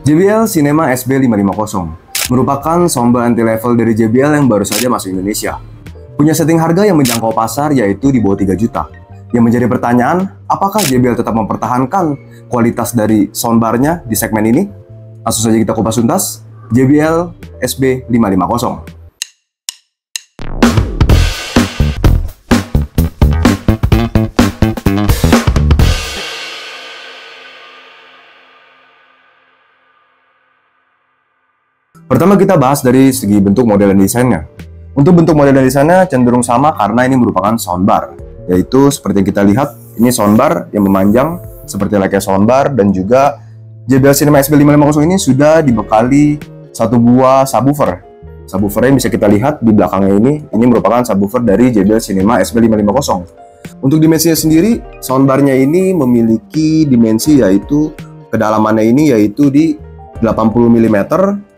JBL Cinema SB550 merupakan soundbar entry level dari JBL yang baru saja masuk Indonesia. Punya setting harga yang menjangkau pasar yaitu di bawah 3 juta. Yang menjadi pertanyaan, apakah JBL tetap mempertahankan kualitas dari soundbarnya di segmen ini? Langsung saja kita kupas tuntas, JBL SB550. Pertama kita bahas dari segi bentuk, model, dan desainnya. Untuk bentuk, model, dan desainnya cenderung sama karena ini merupakan soundbar. Yaitu seperti yang kita lihat, ini soundbar yang memanjang seperti layaknya soundbar, dan juga JBL Cinema SB550 ini sudah dibekali satu buah subwoofer. Subwoofer yang bisa kita lihat di belakangnya ini merupakan subwoofer dari JBL Cinema SB550. Untuk dimensinya sendiri, soundbarnya ini memiliki dimensi yaitu kedalamannya ini yaitu di 80 mm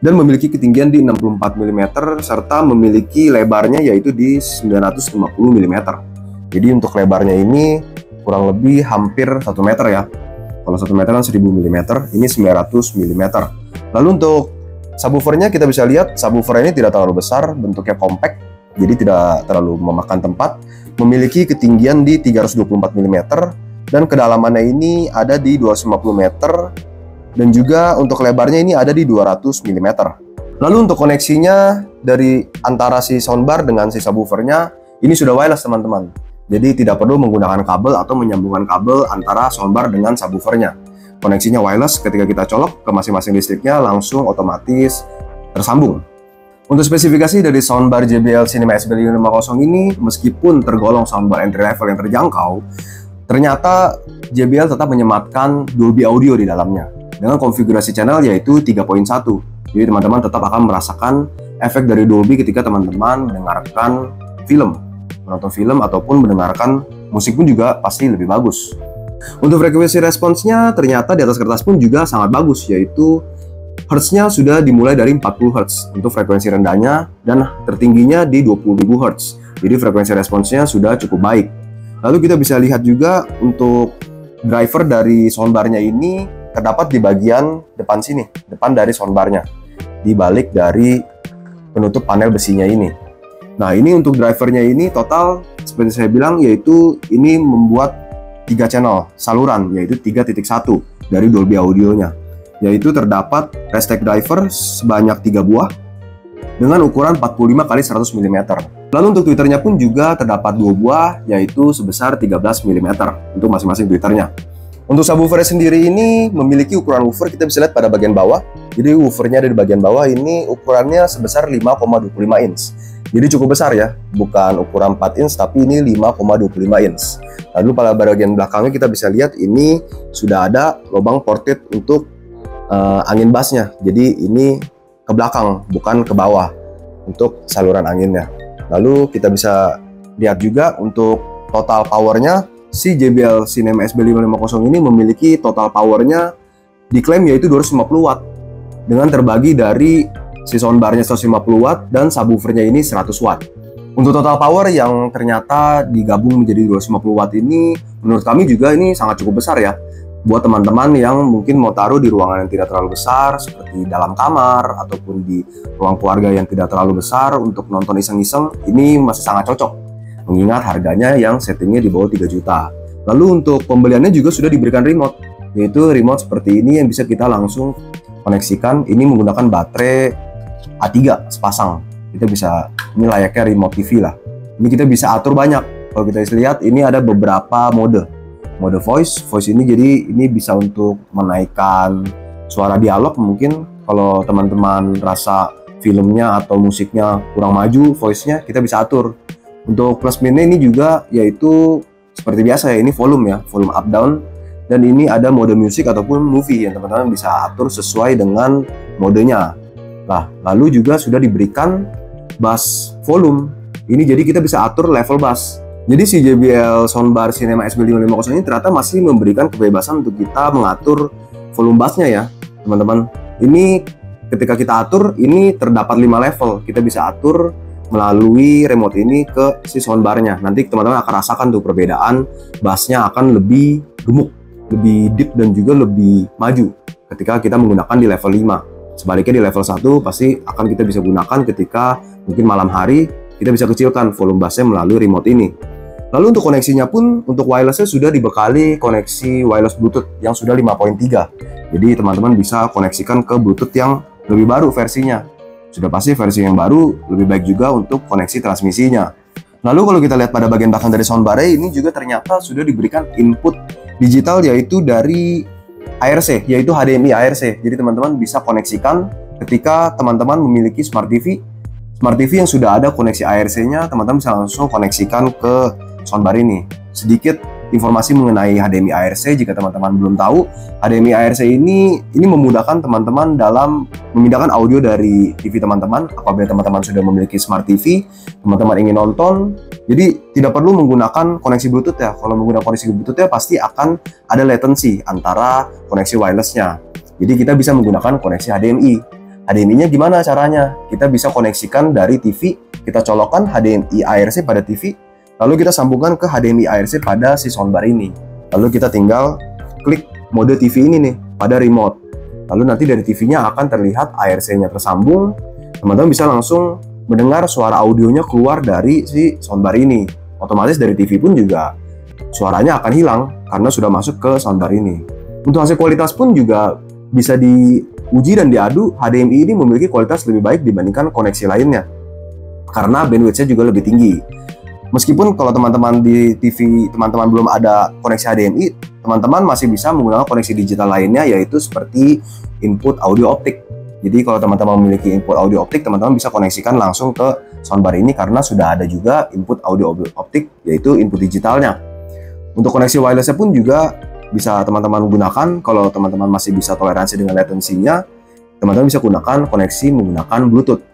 dan memiliki ketinggian di 64 mm serta memiliki lebarnya yaitu di 950 mm. Jadi untuk lebarnya ini kurang lebih hampir 1 meter ya. Kalau 1 meter kan 1000 mm, ini 900 mm. Lalu untuk subwoofernya kita bisa lihat subwoofer ini tidak terlalu besar, bentuknya compact, jadi tidak terlalu memakan tempat. Memiliki ketinggian di 324 mm dan kedalamannya ini ada di 250 meter. Dan juga untuk lebarnya ini ada di 200 mm. Lalu untuk koneksinya dari antara si soundbar dengan si subwoofernya ini sudah wireless teman-teman. Jadi tidak perlu menggunakan kabel atau menyambungkan kabel antara soundbar dengan subwoofernya. Koneksinya wireless, ketika kita colok ke masing-masing listriknya langsung otomatis tersambung. Untuk spesifikasi dari soundbar JBL Cinema SB550 ini, meskipun tergolong soundbar entry level yang terjangkau, ternyata JBL tetap menyematkan Dolby Audio di dalamnya dengan konfigurasi channel yaitu 3.1. Jadi teman-teman tetap akan merasakan efek dari Dolby ketika teman-teman mendengarkan film, menonton film ataupun mendengarkan musik pun juga pasti lebih bagus. Untuk frekuensi responsnya ternyata di atas kertas pun juga sangat bagus, yaitu hertznya sudah dimulai dari 40 Hz untuk frekuensi rendahnya dan tertingginya di 20.000 Hz. Jadi frekuensi responsnya sudah cukup baik. Lalu kita bisa lihat juga untuk driver dari soundbarnya ini terdapat di bagian depan sini, depan dari soundbarnya, di balik dari penutup panel besinya ini. Nah, ini untuk drivernya ini total seperti saya bilang yaitu ini membuat 3 channel saluran yaitu 3.1 dari Dolby Audionya. Yaitu terdapat Restec driver sebanyak 3 buah dengan ukuran 45 x 100 mm. Lalu untuk tweeternya pun juga terdapat 2 buah yaitu sebesar 13 mm untuk masing-masing tweeternya. Untuk subwoofer sendiri ini memiliki ukuran woofer kita bisa lihat pada bagian bawah. Jadi woofernya ada di bagian bawah ini ukurannya sebesar 5,25 inch. Jadi cukup besar ya, bukan ukuran 4 inch tapi ini 5,25 inch. Lalu pada bagian belakangnya kita bisa lihat ini sudah ada lubang ported untuk angin bassnya. Jadi ini ke belakang bukan ke bawah untuk saluran anginnya. Lalu kita bisa lihat juga untuk total powernya. Si JBL Cinema SB550 ini memiliki total powernya diklaim yaitu 250 watt dengan terbagi dari si soundbarnya 150 watt dan subwoofernya ini 100 watt. Untuk total power yang ternyata digabung menjadi 250 watt ini menurut kami juga ini sangat cukup besar ya buat teman-teman yang mungkin mau taruh di ruangan yang tidak terlalu besar seperti dalam kamar ataupun di ruang keluarga yang tidak terlalu besar untuk nonton iseng-iseng. Ini masih sangat cocok mengingat harganya yang settingnya di bawah 3 juta. Lalu untuk pembeliannya juga sudah diberikan remote, yaitu remote seperti ini yang bisa kita langsung koneksikan. Ini menggunakan baterai A3 sepasang. Kita bisa, ini layaknya remote TV lah. Ini kita bisa atur banyak. Kalau kita lihat ini ada beberapa mode voice ini, jadi ini bisa untuk menaikkan suara dialog. Mungkin kalau teman-teman rasa filmnya atau musiknya kurang maju voice-nya, kita bisa atur. Untuk plus minusnya ini juga yaitu seperti biasa ya, ini volume ya, volume up down, dan ini ada mode musik ataupun movie yang teman-teman bisa atur sesuai dengan modenya. Nah, lalu juga sudah diberikan bass volume. Ini jadi kita bisa atur level bass. Jadi si JBL soundbar Cinema SB550 ini ternyata masih memberikan kebebasan untuk kita mengatur volume bassnya ya, teman-teman. Ini ketika kita atur, ini terdapat 5 level. Kita bisa atur melalui remote ini ke si soundbarnya. Nanti teman-teman akan rasakan tuh perbedaan bassnya akan lebih gemuk lebih deep dan juga lebih maju ketika kita menggunakan di level 5. Sebaliknya di level 1 pasti akan kita bisa gunakan ketika mungkin malam hari, kita bisa kecilkan volume bassnya melalui remote ini. Lalu untuk koneksinya pun, untuk wirelessnya sudah dibekali koneksi wireless Bluetooth yang sudah 5.3. Jadi teman-teman bisa koneksikan ke Bluetooth yang lebih baru versinya. Sudah pasti versi yang baru lebih baik juga untuk koneksi transmisinya. Lalu kalau kita lihat pada bagian belakang dari soundbar ini juga ternyata sudah diberikan input digital yaitu dari ARC, yaitu HDMI ARC. Jadi teman-teman bisa koneksikan ketika teman-teman memiliki Smart TV yang sudah ada koneksi ARC-nya, teman-teman bisa langsung koneksikan ke soundbar ini. Sedikit informasi mengenai HDMI ARC jika teman-teman belum tahu, HDMI ARC ini memudahkan teman-teman dalam memindahkan audio dari TV teman-teman apabila teman-teman sudah memiliki Smart TV, teman-teman ingin nonton. Jadi tidak perlu menggunakan koneksi Bluetooth ya. Kalau menggunakan koneksi Bluetooth ya pasti akan ada latency antara koneksi wirelessnya. Jadi kita bisa menggunakan koneksi HDMI. HDMI-nya gimana caranya? Kita bisa koneksikan dari TV, kita colokkan HDMI ARC pada TV, lalu kita sambungkan ke HDMI ARC pada si soundbar ini. Lalu kita tinggal klik mode TV ini nih pada remote. Lalu nanti dari TV-nya akan terlihat ARC-nya tersambung. Teman-teman bisa langsung mendengar suara audionya keluar dari si soundbar ini. Otomatis dari TV pun juga suaranya akan hilang karena sudah masuk ke soundbar ini. Untuk hasil kualitas pun juga bisa diuji dan diadu. HDMI ini memiliki kualitas lebih baik dibandingkan koneksi lainnya karena bandwidth-nya juga lebih tinggi. Meskipun kalau teman-teman di TV teman-teman belum ada koneksi HDMI, teman-teman masih bisa menggunakan koneksi digital lainnya yaitu seperti input audio optik. Jadi kalau teman-teman memiliki input audio optik, teman-teman bisa koneksikan langsung ke soundbar ini karena sudah ada juga input audio optik yaitu input digitalnya. Untuk koneksi wirelessnya pun juga bisa teman-teman gunakan. Kalau teman-teman masih bisa toleransi dengan latensinya, teman-teman bisa gunakan koneksi menggunakan Bluetooth.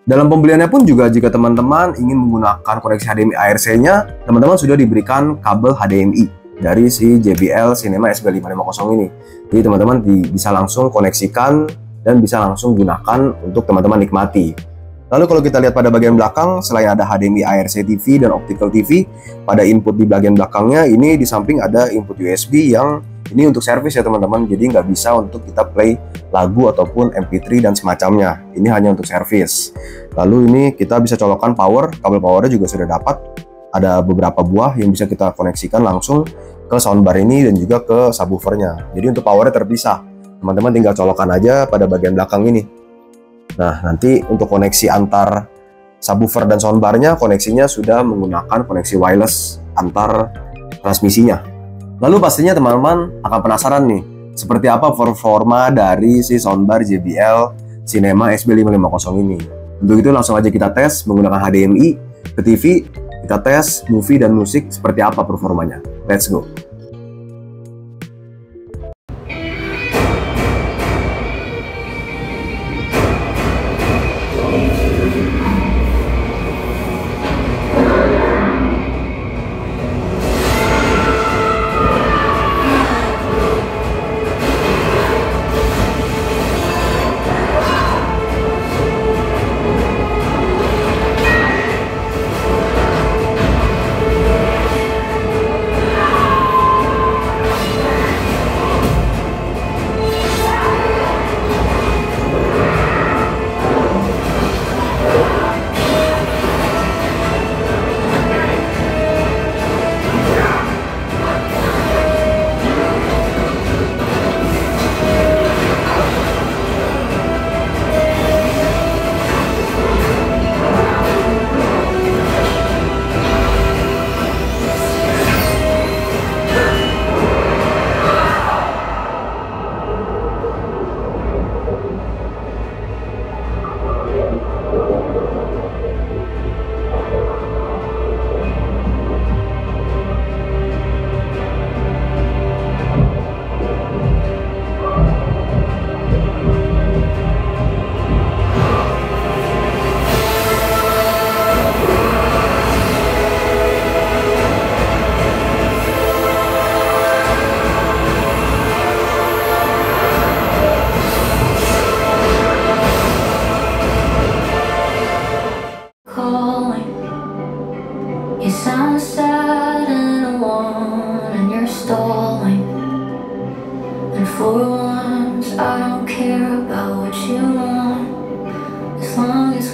Dalam pembeliannya pun juga jika teman-teman ingin menggunakan koneksi HDMI ARC-nya, teman-teman sudah diberikan kabel HDMI dari si JBL Cinema SB550 ini. Jadi teman-teman bisa langsung koneksikan dan bisa langsung gunakan untuk teman-teman nikmati. Lalu kalau kita lihat pada bagian belakang, selain ada HDMI ARC TV dan Optical TV, pada input di bagian belakangnya ini di samping ada input USB yang ini untuk servis ya teman-teman. Jadi nggak bisa untuk kita play lagu ataupun MP3 dan semacamnya. Ini hanya untuk servis. Lalu ini kita bisa colokkan power, kabel powernya juga sudah dapat. Ada beberapa buah yang bisa kita koneksikan langsung ke soundbar ini dan juga ke subwoofernya. Jadi untuk powernya terpisah. Teman-teman tinggal colokkan aja pada bagian belakang ini. Nah, nanti untuk koneksi antar subwoofer dan soundbarnya, koneksinya sudah menggunakan koneksi wireless antar transmisinya. Lalu pastinya teman-teman akan penasaran nih, seperti apa performa dari si soundbar JBL Cinema SB550 ini. Untuk itu langsung aja kita tes menggunakan HDMI ke TV, kita tes movie dan musik seperti apa performanya. Let's go!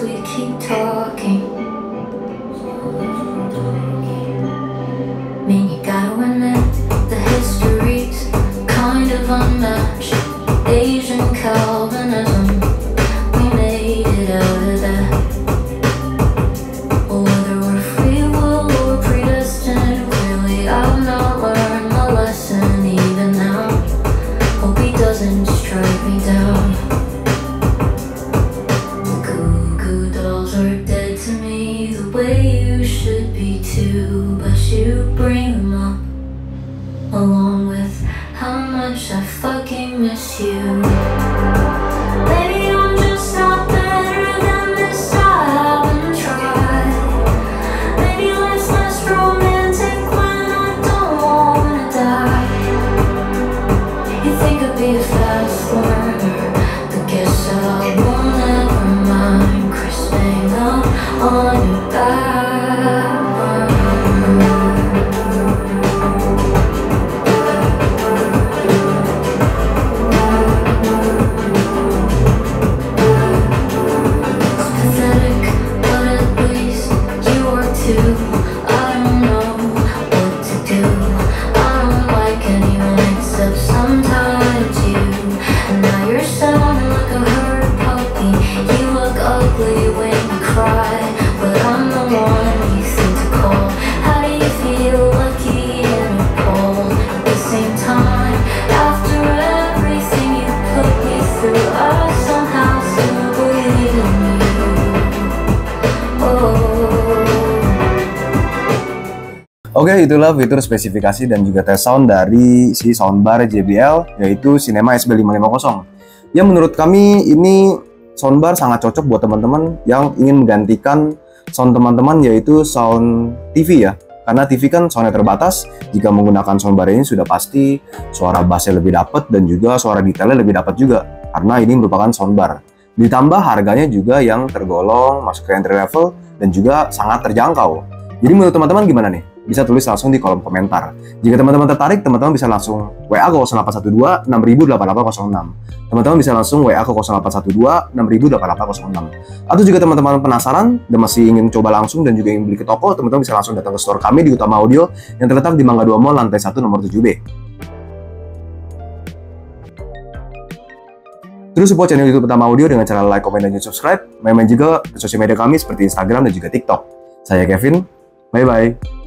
we keep talking. Mean you gotta admit the history's kind of unmatched. Asian Calvinism, we made it out of that. Whether we're free will or predestined, clearly I've not learned my lesson even now. Hope he doesn't strike me down. The Goo Goo Dolls are dead to me, the way you should be too, but you bring them up along with how much I fucking miss you. Maybe I'm just not better than this, I haven't tried. Maybe life's less romantic when I don't wanna die. You think I'd be a fast learner, but guess I won't ever mind crisping up on your back. Oke, itulah fitur spesifikasi dan juga tes sound dari si soundbar JBL, yaitu Cinema SB550. Yang menurut kami ini soundbar sangat cocok buat teman-teman yang ingin menggantikan sound teman-teman, yaitu sound TV ya. Karena TV kan soundnya terbatas, jika menggunakan soundbar ini sudah pasti suara bassnya lebih dapat dan juga suara detailnya lebih dapat juga. Karena ini merupakan soundbar. Ditambah harganya juga yang tergolong masuk ke entry level dan juga sangat terjangkau. Jadi menurut teman-teman gimana nih? Bisa tulis langsung di kolom komentar. Jika teman-teman tertarik, teman-teman bisa langsung WA ke 0812 60008806. Teman-teman bisa langsung WA ke 0812 60008806. Atau jika teman-teman penasaran dan masih ingin coba langsung dan juga ingin beli ke toko, teman-teman bisa langsung datang ke store kami di Utama Audio yang terletak di Mangga 2 Mall lantai 1 nomor 7B. Terus support channel YouTube Utama Audio dengan cara like, komen, dan subscribe. Main-main juga ke sosial media kami seperti Instagram dan juga TikTok. Saya Kevin, bye-bye.